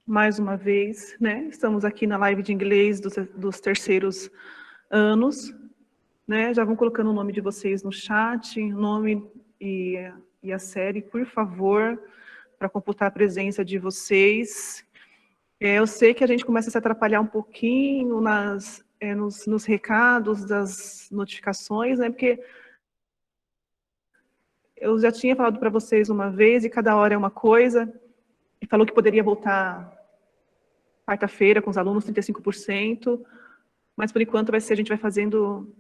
mais uma vez, né? Estamos aqui na live de inglês dos terceiros anos, né? Já vão colocando o nome de vocês no chat, nome e a série, por favor, para computar a presença de vocês. Eu sei que a gente começa a se atrapalhar um pouquinho nos recados das notificações, né? Porque eu já tinha falado para vocês uma vez e cada hora é uma coisa, e falou que poderia voltar quarta-feira com os alunos, 35%, mas por enquanto a gente vai fazendo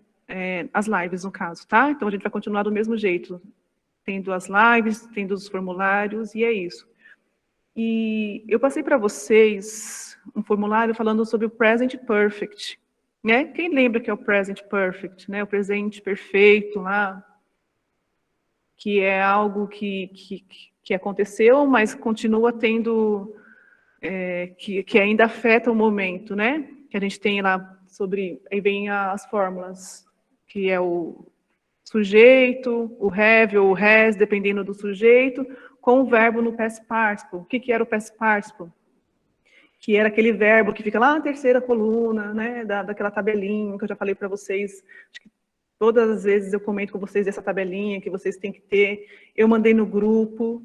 as lives, no caso, tá? Então a gente vai continuar do mesmo jeito, tendo as lives, tendo os formulários, e é isso. E eu passei para vocês um formulário falando sobre o Present Perfect, né? Quem lembra que é o Present Perfect, né? O presente perfeito lá, que é algo que aconteceu, mas continua tendo, que ainda afeta o momento, né? Que a gente tem lá sobre, aí vem as fórmulas, que é o sujeito, o have ou o has, dependendo do sujeito, com o verbo no past participle. O que era o past participle? Que era aquele verbo que fica lá na terceira coluna, né, daquela tabelinha que eu já falei para vocês. Acho que todas as vezes eu comento com vocês essa tabelinha que vocês têm que ter. Eu mandei no grupo,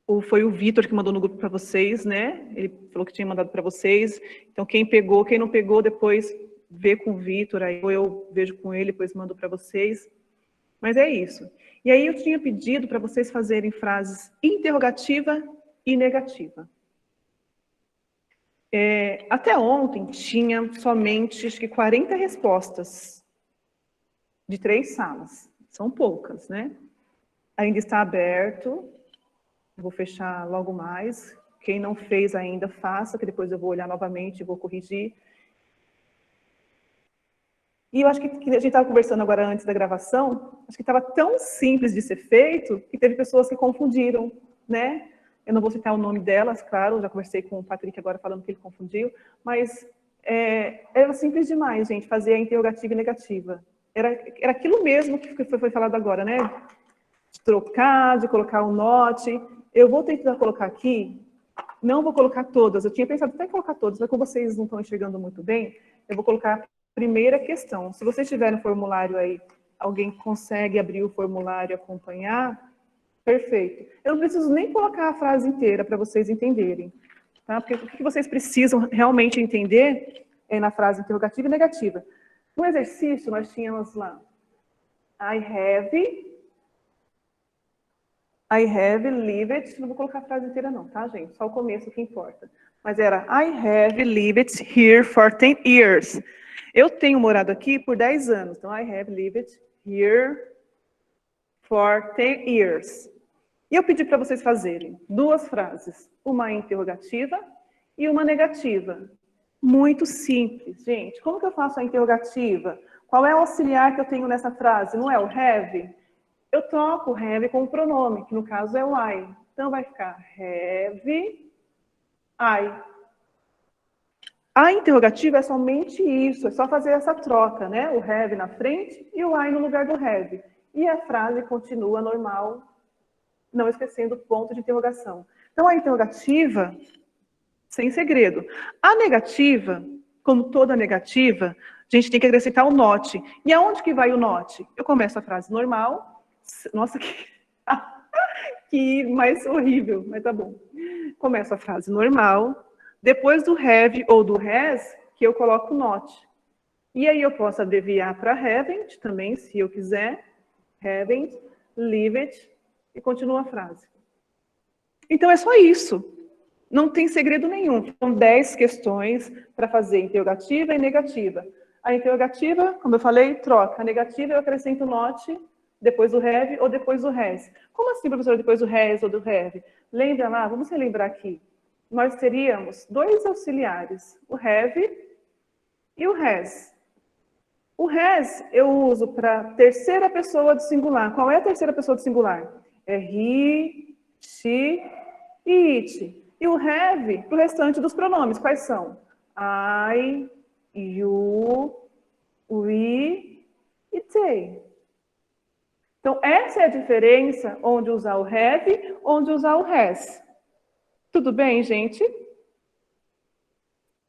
ou foi o Vitor que mandou no grupo para vocês, né? Ele falou que tinha mandado para vocês. Então, quem pegou, quem não pegou, depois vê com o Vitor, aí ou eu vejo com ele, depois mando para vocês. Mas é isso. E aí eu tinha pedido para vocês fazerem frases interrogativa e negativa. Até ontem tinha somente, acho que 40 respostas de 3 salas. São poucas, né? Ainda está aberto, vou fechar logo mais. Quem não fez ainda, faça, que depois eu vou olhar novamente e vou corrigir. E eu acho que a gente estava conversando agora antes da gravação, acho que estava tão simples de ser feito, que teve pessoas que confundiram, né? Eu não vou citar o nome delas, claro, já conversei com o Patrick agora falando que ele confundiu, mas era simples demais, gente, fazer a interrogativa e negativa. Era aquilo mesmo que foi falado agora, né? De trocar, de colocar o note. Eu vou tentar colocar aqui, não vou colocar todas, eu tinha pensado até em colocar todas, mas como vocês não estão enxergando muito bem, eu vou colocar a primeira questão. Se vocês tiverem o formulário aí, alguém consegue abrir o formulário e acompanhar, perfeito. Eu não preciso nem colocar a frase inteira para vocês entenderem, tá? Porque o que vocês precisam realmente entender é na frase interrogativa e negativa. No exercício, nós tínhamos lá, I have lived, não vou colocar a frase inteira não, tá, gente? Só o começo que importa. Mas era, I have lived here for 10 years. Eu tenho morado aqui por 10 anos, então I have lived here for 10 years. E eu pedi para vocês fazerem 2 frases, uma interrogativa e uma negativa. Muito simples, gente. Como que eu faço a interrogativa? Qual é o auxiliar que eu tenho nessa frase? Não é o have? Eu troco o have com o pronome, que no caso é o I. Então vai ficar have I. A interrogativa é somente isso, é só fazer essa troca, né? O have na frente e o I no lugar do have. E a frase continua normal, não esquecendo o ponto de interrogação. Então, a interrogativa, sem segredo. A negativa, como toda negativa, a gente tem que acrescentar o not. E aonde que vai o not? Eu começo a frase normal. Nossa, que mais horrível, mas tá bom. Começo a frase normal. Depois do have ou do has, que eu coloco o not. E aí eu posso abreviar para haven't também, se eu quiser. Haven't, leave it, e continua a frase. Então é só isso. Não tem segredo nenhum. São 10 questões para fazer interrogativa e negativa. A interrogativa, como eu falei, troca. A negativa eu acrescento not, depois do have ou depois do has. Como assim, professora, depois do has ou do have? Lembra lá, vamos relembrar aqui. Nós teríamos 2 auxiliares, o have e o has. O has eu uso para terceira pessoa do singular. Qual é a terceira pessoa do singular? É he, she e it. E o have para o restante dos pronomes. Quais são? I, you, we e they. Então, essa é a diferença onde usar o have, onde usar o has. Tudo bem, gente?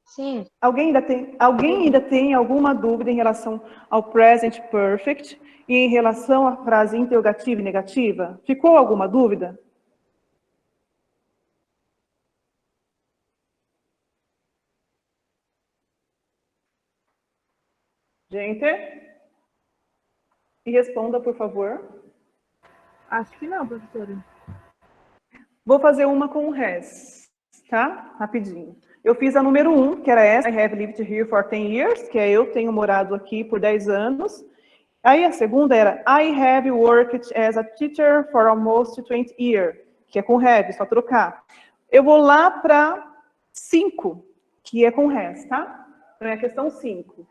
Sim. Alguém ainda tem alguma dúvida em relação ao present perfect e em relação à frase interrogativa e negativa? Ficou alguma dúvida? Gente? E responda, por favor. Acho que não, professora. Vou fazer uma com o has, tá? Rapidinho. Eu fiz a número 1, que era essa, I have lived here for 10 years, que é eu tenho morado aqui por 10 anos. Aí a segunda era I have worked as a teacher for almost 20 years, que é com have, só trocar. Eu vou lá para 5, que é com has, tá? Então é a questão 5.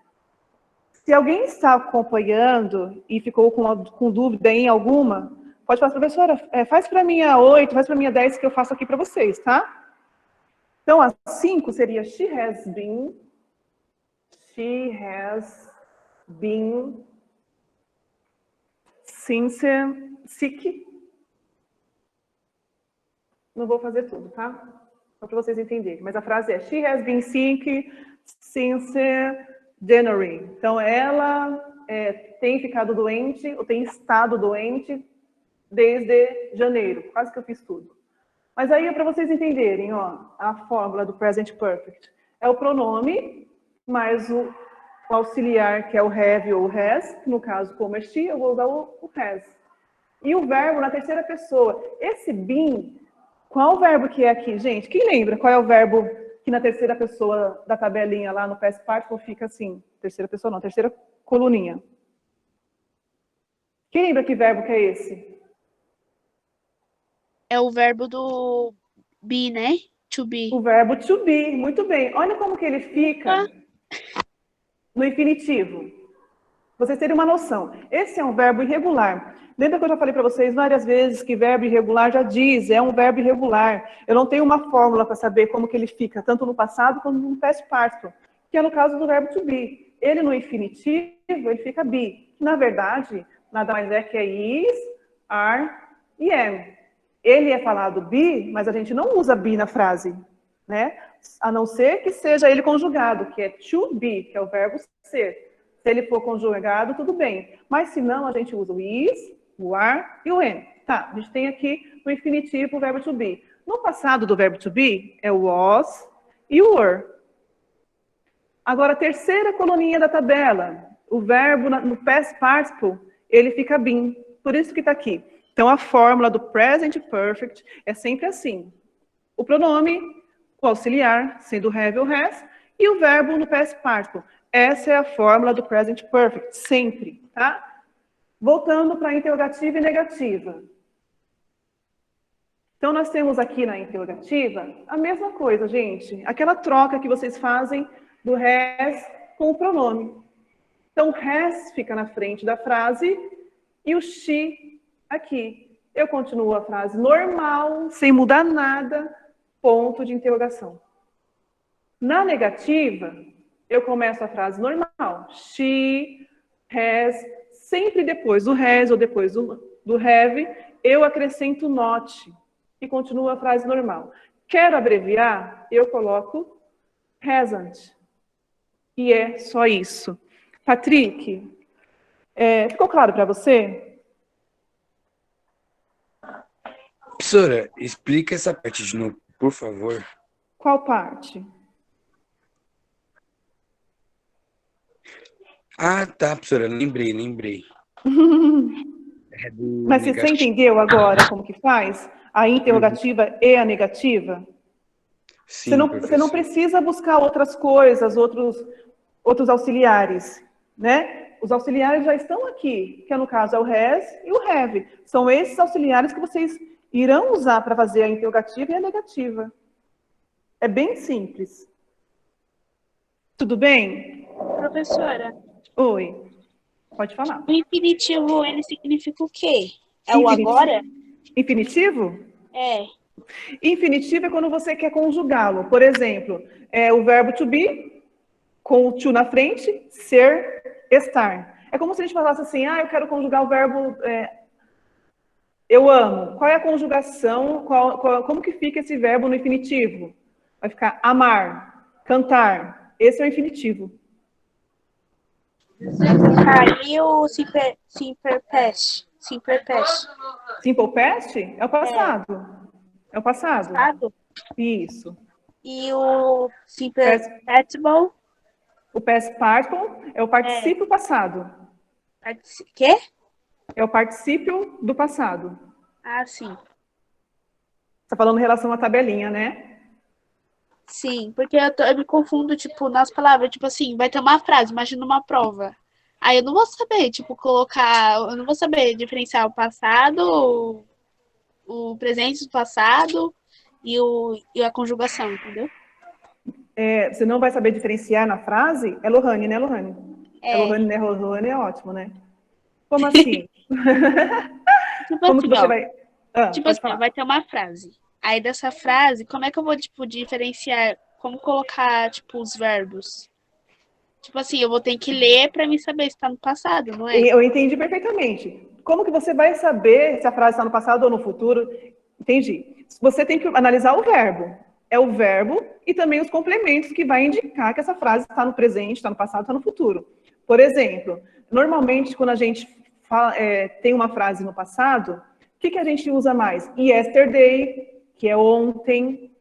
Se alguém está acompanhando e ficou com dúvida em alguma, pode falar, professora, faz para mim a 8, faz para mim a 10 que eu faço aqui para vocês, tá? Então, a 5 seria she has been since sick. Não vou fazer tudo, tá? Só para vocês entenderem. Mas a frase é she has been sick since January. Então, ela tem ficado doente, ou tem estado doente desde janeiro. Quase que eu fiz tudo. Mas aí é para vocês entenderem, ó, a fórmula do present perfect. É o pronome mais o auxiliar, que é o have ou has. No caso, como é she, eu vou usar o has. E o verbo na terceira pessoa. Esse been, qual o verbo que é aqui, gente? Quem lembra qual é o verbo que na terceira pessoa da tabelinha lá no past participle fica assim? Terceira pessoa não, terceira coluninha. Quem lembra que verbo que é esse? É o verbo do be, né? To be. O verbo to be, muito bem. Olha como que ele fica no infinitivo. Vocês terem uma noção. Esse é um verbo irregular. Lembra que eu já falei para vocês várias vezes que verbo irregular já diz, é um verbo irregular. Eu não tenho uma fórmula para saber como que ele fica, tanto no passado quanto no past participle, que é no caso do verbo to be. Ele no infinitivo, ele fica be. Que, na verdade, nada mais é que é is, are e am. Ele é falado be, mas a gente não usa be na frase, né? A não ser que seja ele conjugado, que é to be, que é o verbo ser. Se ele for conjugado, tudo bem. Mas se não, a gente usa o is, o are e o am. Tá, a gente tem aqui no infinitivo o verbo to be. No passado do verbo to be é o was e o were. Agora, a terceira coluninha da tabela, o verbo no past participle, ele fica been. Por isso que está aqui. Então, a fórmula do present perfect é sempre assim. O pronome, o auxiliar, sendo have ou has, e o verbo no past participle. Essa é a fórmula do present perfect, sempre, tá? Voltando para a interrogativa e negativa. Então, nós temos aqui na interrogativa a mesma coisa, gente. Aquela troca que vocês fazem do has com o pronome. Então, has fica na frente da frase e o she aqui. Eu continuo a frase normal, sem mudar nada, ponto de interrogação. Na negativa, eu começo a frase normal. She has, sempre depois do has ou depois do have, eu acrescento not e continua a frase normal. Quero abreviar, eu coloco hasn't. E é só isso. Patrick, ficou claro para você? Professora, explica essa parte de novo, por favor. Qual parte? Ah, tá, professora, lembrei. É do Mas você negativo. entendeu agora como que faz? A interrogativa e a negativa? Sim, Você não professor. precisa buscar outras coisas, outros auxiliares, né? Os auxiliares já estão aqui, que no caso é o has e o have. São esses auxiliares que vocês irão usar para fazer a interrogativa e a negativa. É bem simples. Tudo bem? Professora, Oi, pode falar. o infinitivo ele significa o quê? É o agora? Infinitivo? É. Infinitivo é quando você quer conjugá-lo. Por exemplo, o verbo to be, com o to na frente, ser, estar. É como se a gente falasse assim, eu quero conjugar o verbo Eu amo. Qual é a conjugação? Como que fica esse verbo no infinitivo? Vai ficar amar, cantar. Esse é o infinitivo. Aí o Simper Past. Simper Past. Simple past é o passado. É o passado. Passado. Isso. E o Simper Past- Participle. O past participle é o particípio passado. Quê? É o particípio do passado. Ah, sim. Tá falando em relação à tabelinha, né? Sim, porque eu me confundo, tipo, nas palavras. Tipo assim, vai ter uma frase, imagina uma prova. Aí eu não vou saber, tipo, colocar. Eu não vou saber diferenciar o passado, o presente do passado e a conjugação, entendeu? Você não vai saber diferenciar na frase? É Lohane, né, Lohane? É É, Lohane, né? Lohane é ótimo, né? Como assim? tipo Como que assim, você ó. vai... Tipo Pode assim, ó, falar. vai ter uma frase. Aí dessa frase, como é que eu vou, tipo, diferenciar? Como colocar, tipo, os verbos? Tipo assim, eu vou ter que ler pra me saber se tá no passado, não é? Eu entendi perfeitamente. Como que você vai saber se a frase está no passado ou no futuro? Entendi. Você tem que analisar o verbo. É o verbo e também os complementos que vai indicar que essa frase está no presente, está no passado, está no futuro. Por exemplo, normalmente quando a gente tem uma frase no passado, o que a gente usa mais? Yesterday, que é ontem,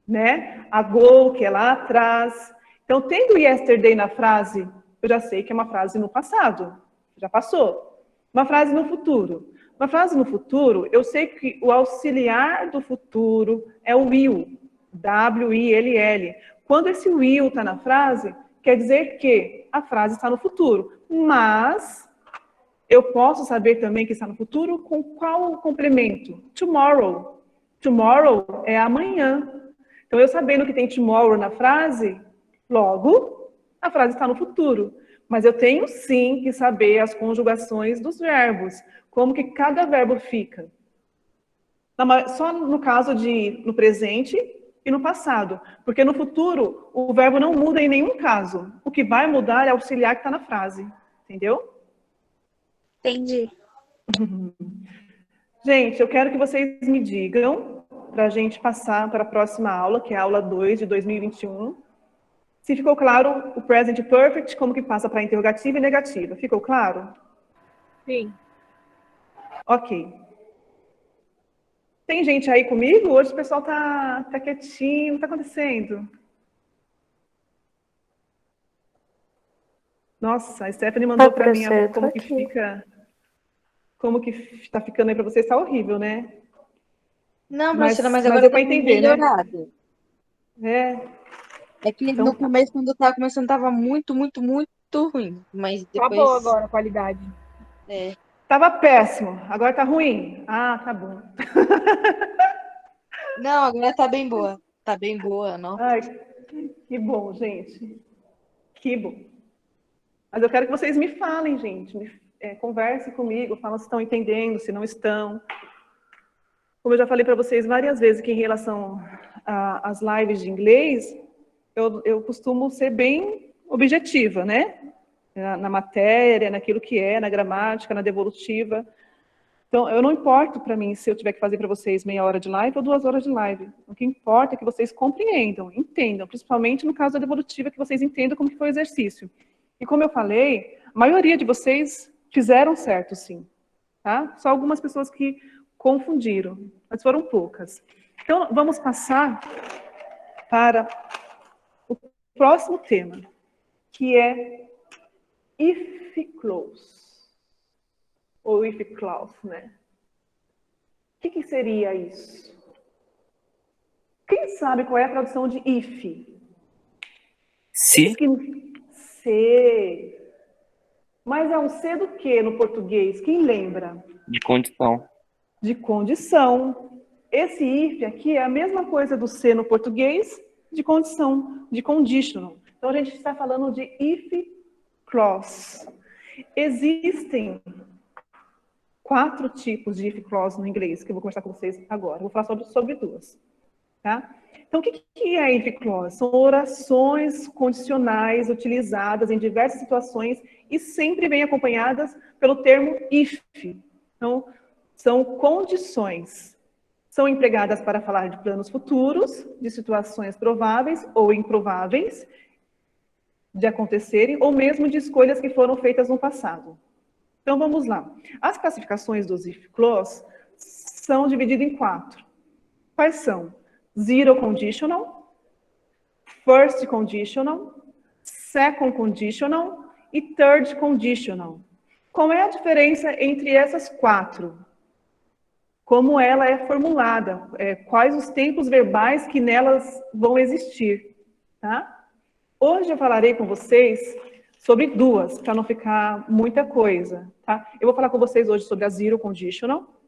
né? Ago, que é lá atrás. Então, tendo yesterday na frase, eu já sei que é uma frase no passado, já passou. Uma frase no futuro. Uma frase no futuro, eu sei que o auxiliar do futuro é o will, W-I-L-L. Quando esse will está na frase, quer dizer que a frase está no futuro. Mas eu posso saber também que está no futuro com qual complemento? Tomorrow. Tomorrow é amanhã. Então, eu sabendo que tem tomorrow na frase, logo, a frase está no futuro. Mas eu tenho sim que saber as conjugações dos verbos, como que cada verbo fica. Só no caso de no presente e no passado. Porque no futuro, o verbo não muda em nenhum caso. O que vai mudar é o auxiliar que está na frase. Entendeu? Entendi. Gente, eu quero que vocês me digam, para a gente passar para a próxima aula, que é a aula 2 de 2021. Se ficou claro o present perfect, como que passa para interrogativa e negativa. Ficou claro? Sim. Ok. Tem gente aí comigo? Hoje o pessoal tá quietinho. O que está acontecendo? Nossa, a Stephanie mandou para mim professora, eu tô como que aqui. fica... Como que está ficando aí para vocês. Está horrível, né? Não, Mas professora, mas deu agora tá para dando entender, né? melhorado. É, É que então no tá. começo, quando eu tava começando, tava muito ruim. Mas Tá boa depois. agora a qualidade. É. Tava péssimo, agora tá ruim. Ah, tá bom. Não, agora tá bem boa. Tá bem boa, não. Ai, que bom, gente. Que bom. Mas eu quero que vocês me falem, gente. Conversem comigo, falam se estão entendendo, se não estão. Como eu já falei para vocês várias vezes que em relação às lives de inglês, eu costumo ser bem objetiva, né? Na matéria, naquilo que é, na gramática, na devolutiva. Então, eu não importo para mim se eu tiver que fazer para vocês meia hora de live ou 2 horas de live. O que importa é que vocês compreendam, entendam, principalmente no caso da devolutiva, que vocês entendam como que foi o exercício. E como eu falei, a maioria de vocês fizeram certo, sim. Tá? Só algumas pessoas que confundiram, mas foram poucas. Então, vamos passar para o próximo tema, que é if close, ou if clause, né? O que seria isso? Quem sabe qual é a tradução de if? Se C. Mas é um C do que no português? Quem lembra? de condição. De condição. Esse if aqui é a mesma coisa do C no português, de condição, de conditional. Então, a gente está falando de if clause. Existem 4 tipos de if clause no inglês, que eu vou conversar com vocês agora. Eu vou falar sobre 2. Tá? Então, o que é if clause? São orações condicionais utilizadas em diversas situações e sempre vêm acompanhadas pelo termo if. Então, são condições. São empregadas para falar de planos futuros, de situações prováveis ou improváveis de acontecerem, ou mesmo de escolhas que foram feitas no passado. Então, vamos lá. As classificações dos if clause são divididas em 4. Quais são? Zero conditional, first conditional, second conditional e third conditional. Qual é a diferença entre essas 4? Como ela é formulada? Quais os tempos verbais que nelas vão existir? Tá? Hoje eu falarei com vocês sobre 2, para não ficar muita coisa. Tá? Eu vou falar com vocês hoje sobre a zero conditional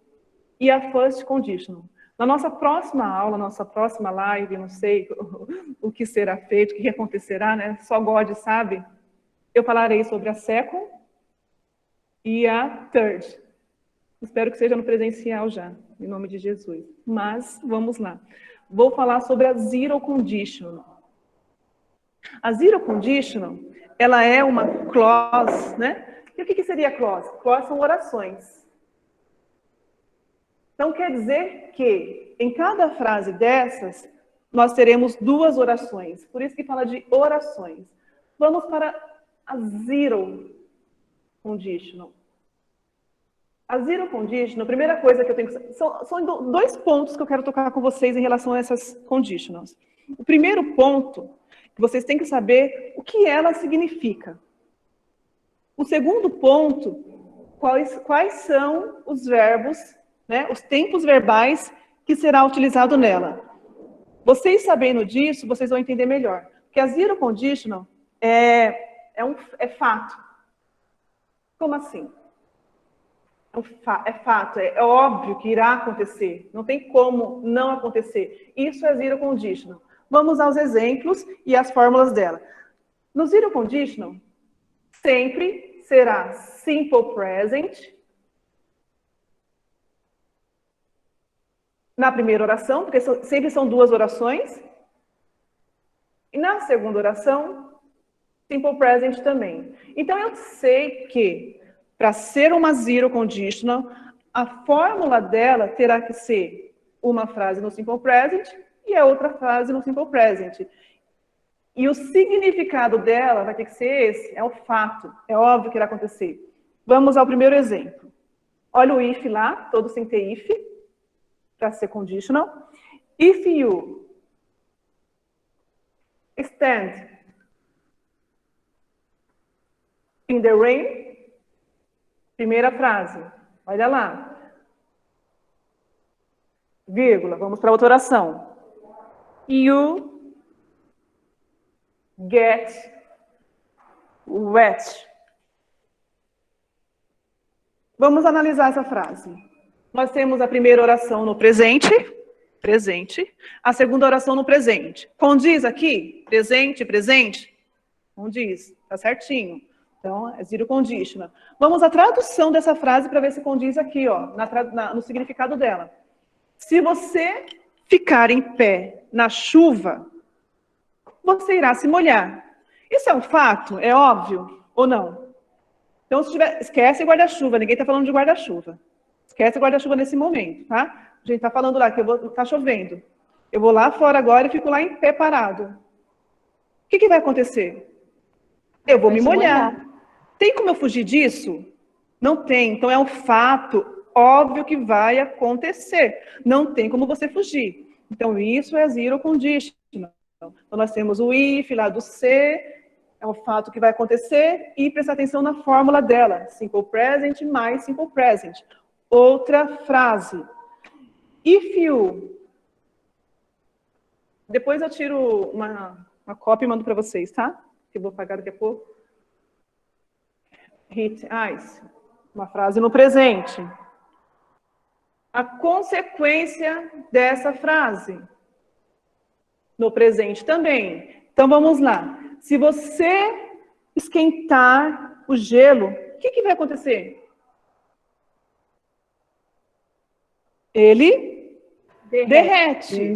e a first conditional. Na nossa próxima aula, nossa próxima live, não sei o que será feito, o que acontecerá, né? Só God sabe. Eu falarei sobre a second e a third. Espero que seja no presencial já, em nome de Jesus. Mas, vamos lá. Vou falar sobre a zero conditional. A zero conditional, ela é uma clause, né? E o que seria clause? Clause são orações. Então, quer dizer que em cada frase dessas, nós teremos 2 orações. Por isso que fala de orações. Vamos para a zero conditional. A zero conditional, a primeira coisa que eu tenho que... São 2 pontos que eu quero tocar com vocês em relação a essas conditionals. O primeiro ponto, que vocês têm que saber o que ela significa. O segundo ponto, quais são os verbos, né, os tempos verbais que será utilizado nela. Vocês sabendo disso, vocês vão entender melhor. Porque a zero conditional é fato. Como assim? É fato, é óbvio que irá acontecer. Não tem como não acontecer. Isso é zero conditional. Vamos aos exemplos e as fórmulas dela. No zero conditional, sempre será simple present. Na primeira oração, porque sempre são 2 orações. E na segunda oração, simple present também. Então, eu sei que, para ser uma zero conditional, a fórmula dela terá que ser uma frase no simple present e a outra frase no simple present. E o significado dela vai ter que ser esse, é o fato, é óbvio que irá acontecer. Vamos ao primeiro exemplo. Olha o if lá, todo sem ter if, para ser conditional. If you stand in the rain, primeira frase, olha lá. Vírgula, vamos para outra oração. You get wet. Vamos analisar essa frase. Nós temos a primeira oração no presente, a segunda oração no presente. Condiz aqui? Presente, presente? Condiz, tá certinho. Então, é zero conditional. Vamos à tradução dessa frase para ver se condiz aqui, ó, no significado dela. Se você ficar em pé na chuva, você irá se molhar. Isso é um fato? É óbvio ou não? Então, esquece guarda-chuva, ninguém está falando de guarda-chuva. Esquece guarda-chuva nesse momento, tá? A gente está falando lá que tá chovendo. Eu vou lá fora agora e fico lá em pé parado. O que vai acontecer? Eu vou me molhar. Tem como eu fugir disso? Não tem. Então, é um fato óbvio que vai acontecer. Não tem como você fugir. Então, isso é zero conditional. Então, nós temos o if lá do C, é um fato que vai acontecer, e prestar atenção na fórmula dela. Simple present mais simple present. Outra frase. If you... Depois eu tiro uma cópia e mando para vocês, tá? Que eu vou pagar daqui a pouco. Hit ice. Uma frase no presente. A consequência dessa frase. No presente também. Então, vamos lá. Se você esquentar o gelo, o que vai acontecer? Ele derrete.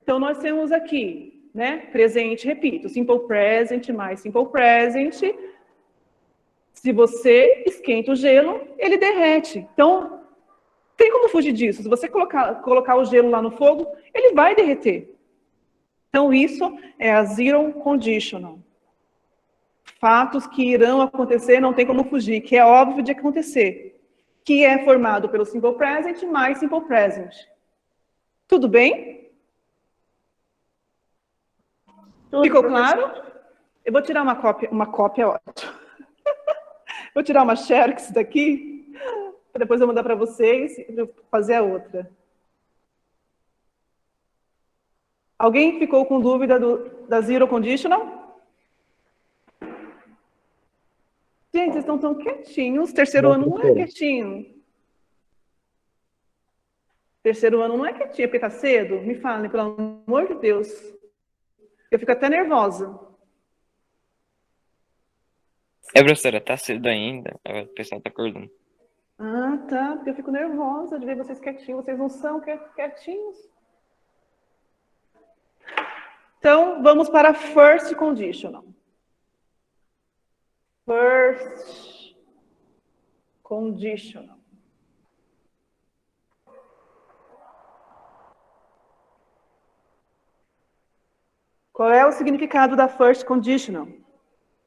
Então, nós temos aqui, né? Presente, repito, simple present mais simple present. Se você esquenta o gelo, ele derrete. Então, Tem como fugir disso. Se você colocar o gelo lá no fogo, ele vai derreter. Então, isso é a zero conditional. Fatos que irão acontecer, não tem como fugir, que é óbvio de acontecer. Que é formado pelo simple present mais simple present. Tudo bem? Ficou claro? Eu vou tirar uma cópia, é ótimo. Vou tirar uma xerox daqui, para depois eu mandar para vocês e fazer a outra. Alguém ficou com dúvida da zero conditional? Gente, vocês estão tão quietinhos. Terceiro ano não é quietinho. Terceiro ano não é quietinho, porque está cedo? Me falem, pelo amor de Deus. Eu fico até nervosa. Professora, tá cedo ainda. O pessoal tá acordando. Ah, tá. Porque eu fico nervosa de ver vocês quietinhos. Vocês não são quietinhos. Então, vamos para first conditional. First conditional. Qual é o significado da first conditional?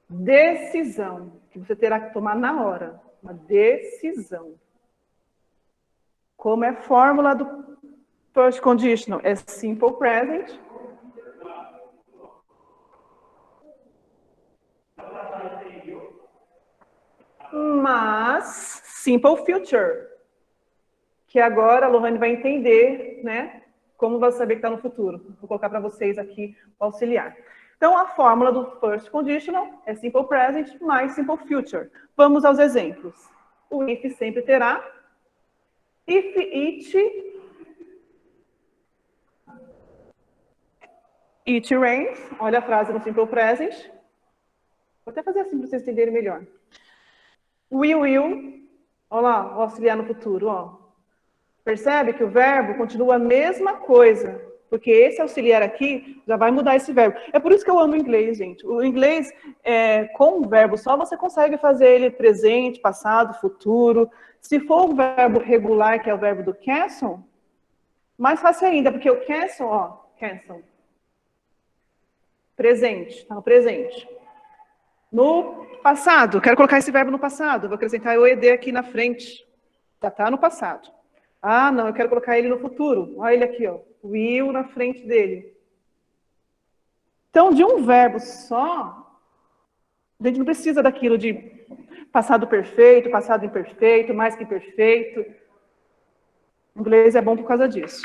Decisão, que você terá que tomar na hora. Uma decisão. Como é a fórmula do first conditional? É simple present. Mas simple future. Que agora a Lohane vai entender, né? Como vai saber que está no futuro. Vou colocar para vocês aqui o auxiliar. Então, a fórmula do first conditional é simple present mais simple future. Vamos aos exemplos. O if sempre terá. If it rains. Olha a frase no simple present. Vou até fazer assim para vocês entenderem melhor. We will. Olha lá, o auxiliar no futuro, ó. Percebe que o verbo continua a mesma coisa, porque esse auxiliar aqui já vai mudar esse verbo. É por isso que eu amo o inglês, gente. O inglês, com o verbo só, você consegue fazer ele presente, passado, futuro. Se for um verbo regular, que é o verbo do cancel, mais fácil ainda, porque o cancel, ó, cancel. Presente, tá no presente. No passado, quero colocar esse verbo no passado, vou acrescentar o ed aqui na frente. Já está no passado. Ah, não, eu quero colocar ele no futuro. Olha ele aqui, ó. Will na frente dele. Então, de um verbo só, a gente não precisa daquilo de passado perfeito, passado imperfeito, mais que perfeito. O inglês é bom por causa disso.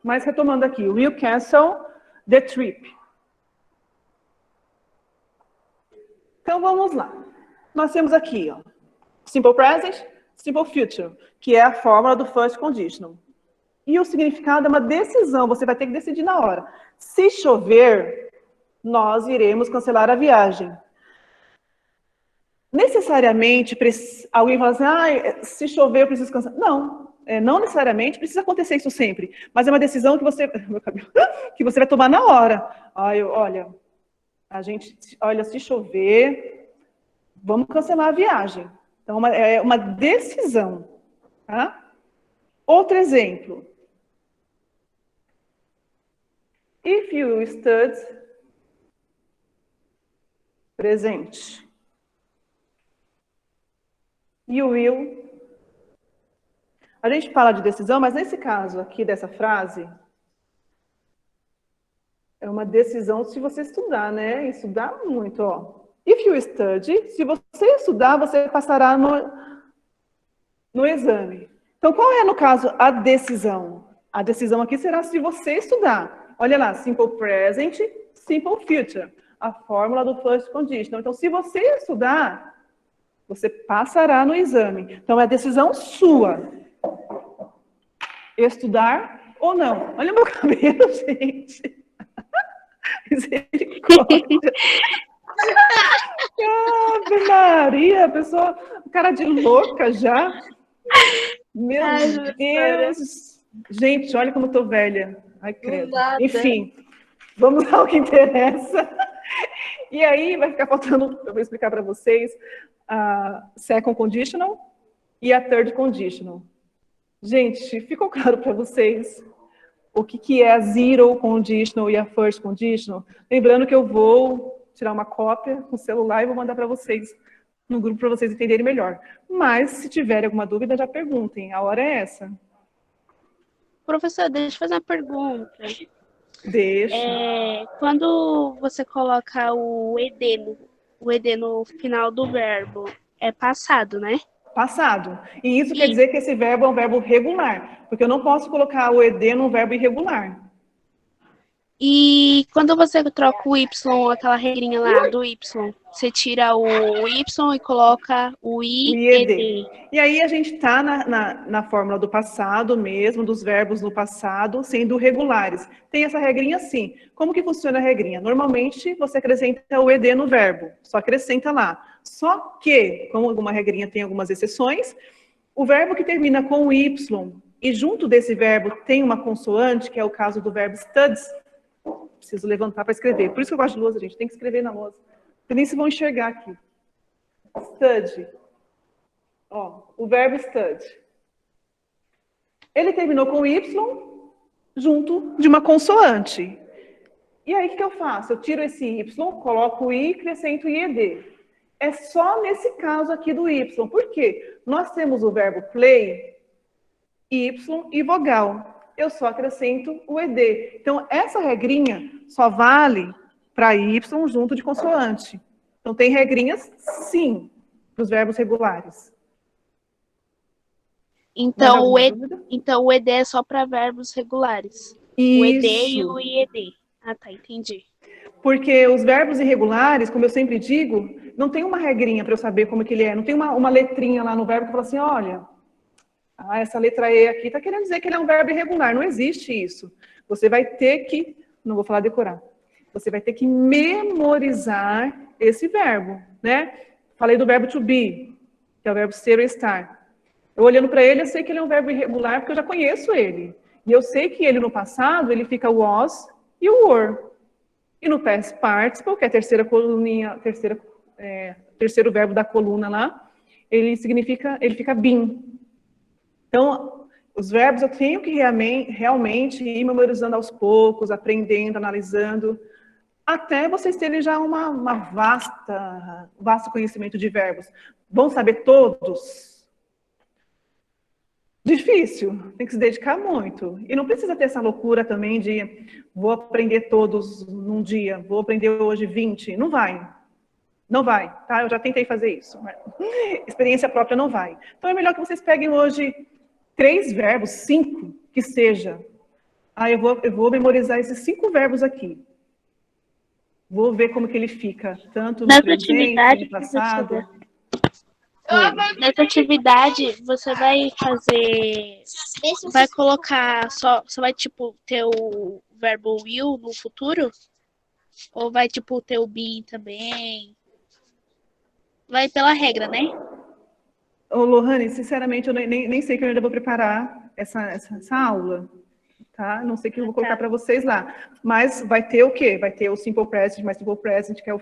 Mas retomando aqui, will cancel the trip. Então, vamos lá. Nós temos aqui, ó, simple present, simple future, que é a fórmula do first conditional. E o significado é uma decisão, você vai ter que decidir na hora. Se chover, nós iremos cancelar a viagem. Necessariamente, alguém fala assim, se chover eu preciso cancelar. Não, não necessariamente precisa acontecer isso sempre, mas é uma decisão que você, que você vai tomar na hora. Olha, se chover, vamos cancelar a viagem. Então, é uma decisão. Tá? Outro exemplo. If you study, presente. You will. A gente fala de decisão, mas nesse caso aqui dessa frase, é uma decisão se você estudar, né? Estudar muito, ó. If you study, se você estudar, você passará no exame. Então, qual é, no caso, a decisão? A decisão aqui será se você estudar. Olha lá, simple present, simple future. A fórmula do first conditional. Então, se você estudar, você passará no exame. Então, é a decisão sua. Estudar ou não. Olha o meu cabelo, gente. Misericórdia. Ave Maria, a pessoa, cara de louca já. Meu Deus. Gente, olha como eu tô velha. Ai, credo. Enfim, vamos ao que interessa. E aí vai ficar faltando, eu vou explicar para vocês, a second conditional e a third conditional. Gente, ficou claro para vocês o que é a zero conditional e a first conditional? Lembrando que eu vou tirar uma cópia com o celular e vou mandar para vocês no grupo para vocês entenderem melhor. Mas, se tiverem alguma dúvida, já perguntem. A hora é essa. Professor, deixa eu fazer uma pergunta. Deixa. Quando você coloca o ED no final do verbo, é passado, né? Passado. E isso quer dizer que esse verbo é um verbo regular, porque eu não posso colocar o ED num verbo irregular. E quando você troca o Y, aquela regrinha lá do Y, você tira o Y e coloca o O IED. IED. E aí a gente está na fórmula do passado mesmo, dos verbos no passado, sendo regulares. Tem essa regrinha sim. Como que funciona a regrinha? Normalmente você acrescenta o ED no verbo, só acrescenta lá. Só que, como alguma regrinha tem algumas exceções, o verbo que termina com o Y e junto desse verbo tem uma consoante, que é o caso do verbo studies. Preciso levantar para escrever. Por isso que eu gosto de lousa, gente. Tem que escrever na lousa. Vocês nem se vão enxergar aqui. Study. Ó, o verbo study. Ele terminou com Y junto de uma consoante. E aí, o que eu faço? Eu tiro esse Y, coloco o I e acrescento o IED. É só nesse caso aqui do Y. Por quê? Nós temos o verbo play, Y e vogal. Eu só acrescento o ED. Então, essa regrinha só vale para Y junto de consoante. Então, tem regrinhas, sim, para os verbos regulares. Então o ED é só para verbos regulares. Isso. O ED e o IED. Ah, tá, entendi. Porque os verbos irregulares, como eu sempre digo, não tem uma regrinha para eu saber como que ele é. Não tem uma letrinha lá no verbo que fala assim, olha, essa letra E aqui está querendo dizer que ele é um verbo irregular. Não existe isso. Você vai ter que, não vou falar decorar, você vai ter que memorizar esse verbo, né? Falei do verbo to be, que é o verbo ser ou estar. Eu olhando para ele, eu sei que ele é um verbo irregular porque eu já conheço ele. E eu sei que ele no passado, ele fica was e o were. E no past participle, que é a terceira coluninha, terceiro verbo da coluna lá, ele fica been. Então, os verbos eu tenho que realmente ir memorizando aos poucos, aprendendo, analisando, até vocês terem já um vasto conhecimento de verbos. Vão saber todos? Difícil, tem que se dedicar muito. E não precisa ter essa loucura também de vou aprender todos num dia, vou aprender hoje 20. Não vai. Não vai, tá? Eu já tentei fazer isso. Mas experiência própria não vai. Então é melhor que vocês peguem hoje 3 verbos, 5, que seja. Eu vou memorizar esses 5 verbos aqui. Vou ver como que ele fica, tanto no presente, no passado. Nessa atividade, você vai fazer... Vai colocar só... Você vai, tipo, ter o verbo will no futuro? Ou vai, tipo, ter o be também? Vai pela regra, né? Ô, Lohane, sinceramente, eu nem sei que eu ainda vou preparar essa aula, tá? Não sei o que eu vou colocar para vocês lá. Mas vai ter o quê? Vai ter o simple present mais simple present, que é o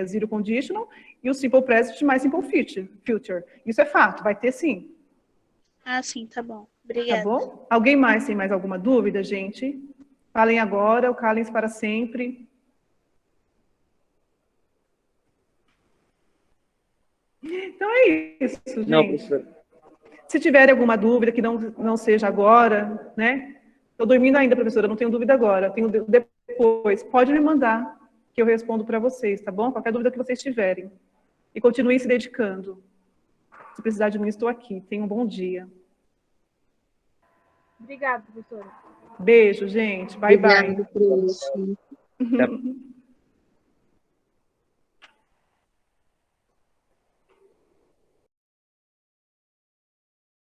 zero conditional, e o simple present mais simple future. Isso é fato, vai ter sim. Ah, sim, tá bom. Obrigada. Tá bom? Alguém mais tem mais alguma dúvida, gente? Falem agora, ou calem-se para sempre. Então é isso, gente. Não, professor. Se tiverem alguma dúvida que não seja agora, né? Estou dormindo ainda, professora, não tenho dúvida agora, tenho depois. Pode me mandar, que eu respondo para vocês, tá bom? Qualquer dúvida que vocês tiverem. E continuem se dedicando. Se precisar de mim, estou aqui. Tenham um bom dia. Obrigada, professora. Beijo, gente. Bye, bye. Obrigada por isso.